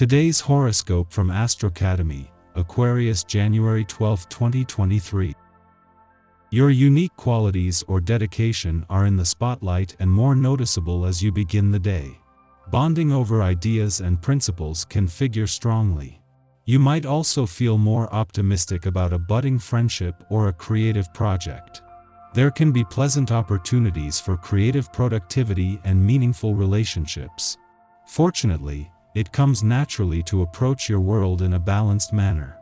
Today's horoscope from Astrocademy, Aquarius January 12, 2023. Your unique qualities or dedication are in the spotlight and more noticeable as you begin the day. Bonding over ideas and principles can figure strongly. You might also feel more optimistic about a budding friendship or a creative project. There can be pleasant opportunities for creative productivity and meaningful relationships. Fortunately, it comes naturally to approach your world in a balanced manner.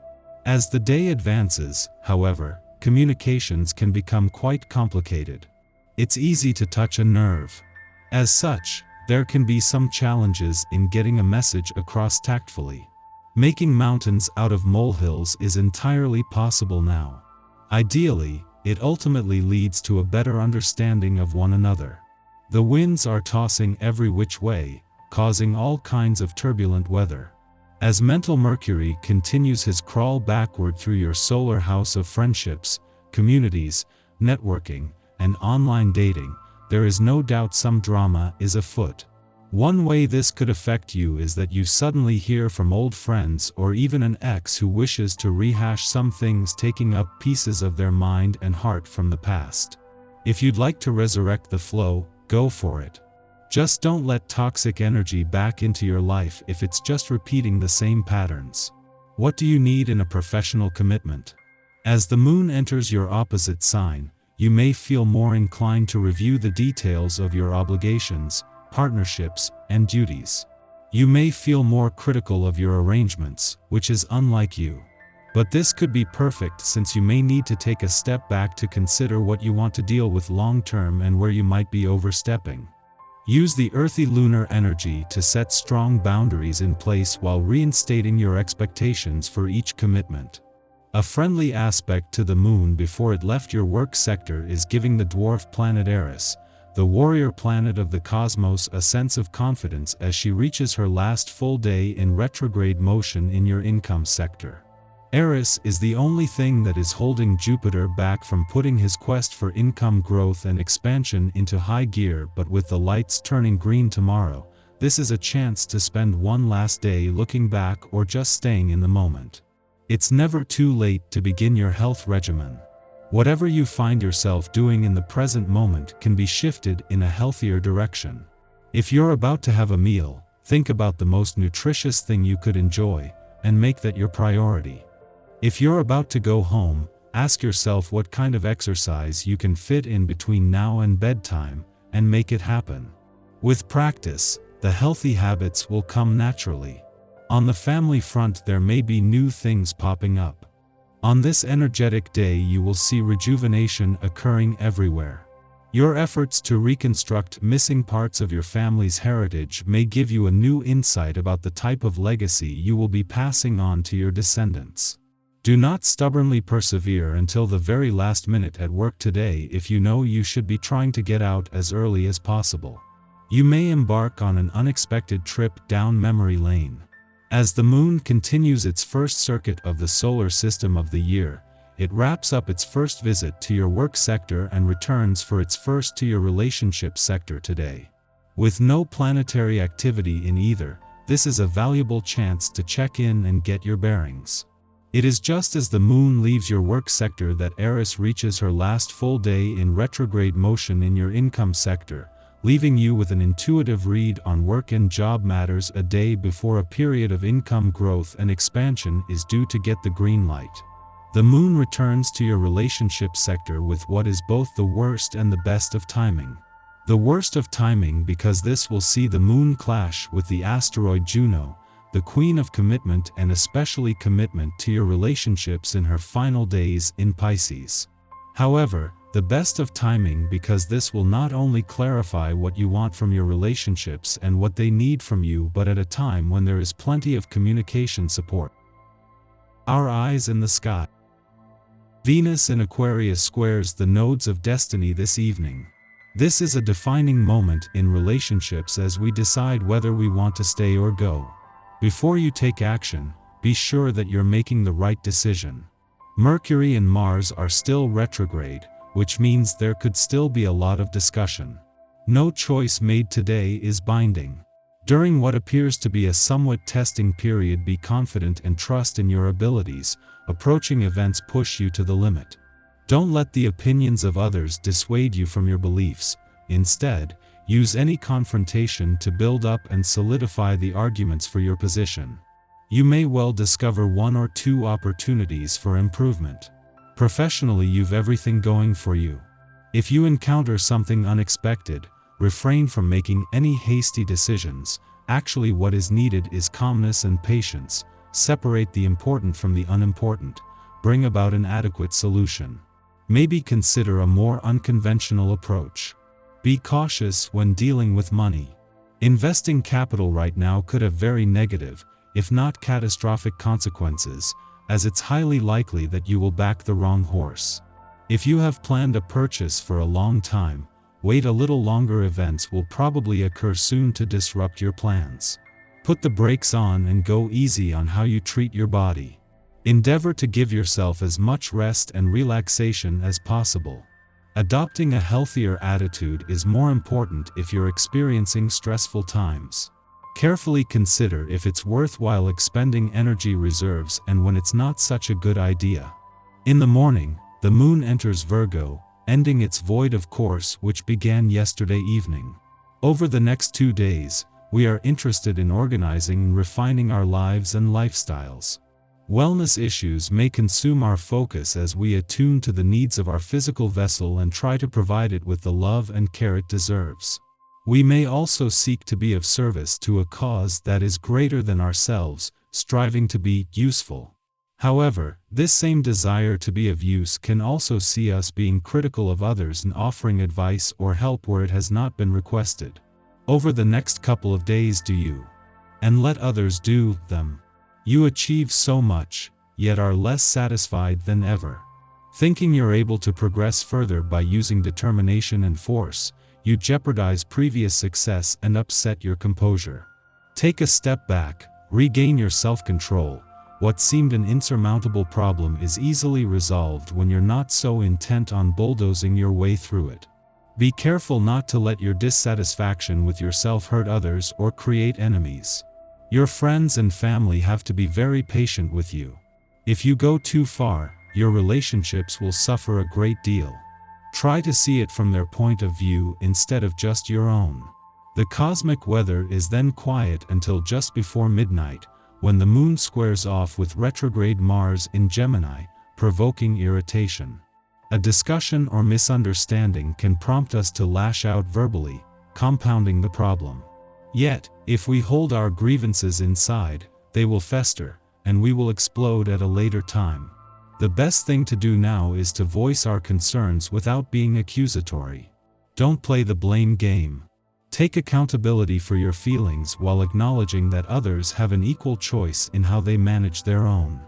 As the day advances, however, communications can become quite complicated. It's easy to touch a nerve. As such, there can be some challenges in getting a message across tactfully. Making mountains out of molehills is entirely possible now. Ideally, it ultimately leads to a better understanding of one another. The winds are tossing every which way, causing all kinds of turbulent weather. As mental Mercury continues his crawl backward through your solar house of friendships, communities, networking, and online dating, there is no doubt some drama is afoot. One way this could affect you is that you suddenly hear from old friends or even an ex who wishes to rehash some things, taking up pieces of their mind and heart from the past. If you'd like to resurrect the flow, go for it. Just don't let toxic energy back into your life if it's just repeating the same patterns. What do you need in a professional commitment? As the moon enters your opposite sign, you may feel more inclined to review the details of your obligations, partnerships, and duties. You may feel more critical of your arrangements, which is unlike you. But this could be perfect, since you may need to take a step back to consider what you want to deal with long-term and where you might be overstepping. Use the earthy lunar energy to set strong boundaries in place while reinstating your expectations for each commitment. A friendly aspect to the moon before it left your work sector is giving the dwarf planet Eris, the warrior planet of the cosmos, a sense of confidence as she reaches her last full day in retrograde motion in your income sector. Eris is the only thing that is holding Jupiter back from putting his quest for income growth and expansion into high gear, but with the lights turning green tomorrow, this is a chance to spend one last day looking back or just staying in the moment. It's never too late to begin your health regimen. Whatever you find yourself doing in the present moment can be shifted in a healthier direction. If you're about to have a meal, think about the most nutritious thing you could enjoy, and make that your priority. If you're about to go home, ask yourself what kind of exercise you can fit in between now and bedtime, and make it happen. With practice, the healthy habits will come naturally. On the family front, there may be new things popping up. On this energetic day, you will see rejuvenation occurring everywhere. Your efforts to reconstruct missing parts of your family's heritage may give you a new insight about the type of legacy you will be passing on to your descendants. Do not stubbornly persevere until the very last minute at work today if you know you should be trying to get out as early as possible. You may embark on an unexpected trip down memory lane. As the moon continues its first circuit of the solar system of the year, it wraps up its first visit to your work sector and returns for its first to your relationship sector today. With no planetary activity in either, this is a valuable chance to check in and get your bearings. It is just as the moon leaves your work sector that Eris reaches her last full day in retrograde motion in your income sector, leaving you with an intuitive read on work and job matters a day before a period of income growth and expansion is due to get the green light. The moon returns to your relationship sector with what is both the worst and the best of timing. The worst of timing because this will see the moon clash with the asteroid Juno, the queen of commitment, and especially commitment to your relationships in her final days in Pisces. However, the best of timing because this will not only clarify what you want from your relationships and what they need from you, but at a time when there is plenty of communication support. Our eyes in the sky. Venus in Aquarius squares the nodes of destiny this evening. This is a defining moment in relationships as we decide whether we want to stay or go. Before you take action, be sure that you're making the right decision. Mercury and Mars are still retrograde, which means there could still be a lot of discussion. No choice made today is binding. During what appears to be a somewhat testing period, be confident and trust in your abilities. Approaching events push you to the limit. Don't let the opinions of others dissuade you from your beliefs. Instead, use any confrontation to build up and solidify the arguments for your position. You may well discover one or two opportunities for improvement. Professionally, you've everything going for you. If you encounter something unexpected, refrain from making any hasty decisions. Actually, what is needed is calmness and patience. Separate the important from the unimportant. Bring about an adequate solution. Maybe consider a more unconventional approach. Be cautious when dealing with money. Investing capital right now could have very negative, if not catastrophic consequences, as it's highly likely that you will back the wrong horse. If you have planned a purchase for a long time, wait a little longer. Events will probably occur soon to disrupt your plans. Put the brakes on and go easy on how you treat your body. Endeavor to give yourself as much rest and relaxation as possible. Adopting a healthier attitude is more important if you're experiencing stressful times. Carefully consider if it's worthwhile expending energy reserves and when it's not such a good idea. In the morning, the moon enters Virgo, ending its void of course which began yesterday evening. Over the next 2 days, we are interested in organizing and refining our lives and lifestyles. Wellness issues may consume our focus as we attune to the needs of our physical vessel and try to provide it with the love and care it deserves. We may also seek to be of service to a cause that is greater than ourselves, striving to be useful. However, this same desire to be of use can also see us being critical of others and offering advice or help where it has not been requested. Over the next couple of days, do you and let others do them. You achieve so much, yet are less satisfied than ever. Thinking you're able to progress further by using determination and force, you jeopardize previous success and upset your composure. Take a step back, regain your self-control. What seemed an insurmountable problem is easily resolved when you're not so intent on bulldozing your way through it. Be careful not to let your dissatisfaction with yourself hurt others or create enemies. Your friends and family have to be very patient with you. If you go too far, your relationships will suffer a great deal. Try to see it from their point of view instead of just your own. The cosmic weather is then quiet until just before midnight, when the moon squares off with retrograde Mars in Gemini, provoking irritation. A discussion or misunderstanding can prompt us to lash out verbally, compounding the problem. Yet, if we hold our grievances inside, they will fester, and we will explode at a later time. The best thing to do now is to voice our concerns without being accusatory. Don't play the blame game. Take accountability for your feelings while acknowledging that others have an equal choice in how they manage their own.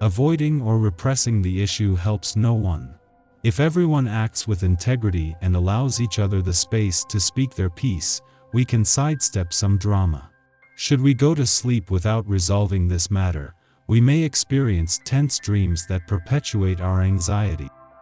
Avoiding or repressing the issue helps no one. If everyone acts with integrity and allows each other the space to speak their piece, we can sidestep some drama. Should we go to sleep without resolving this matter, we may experience tense dreams that perpetuate our anxiety.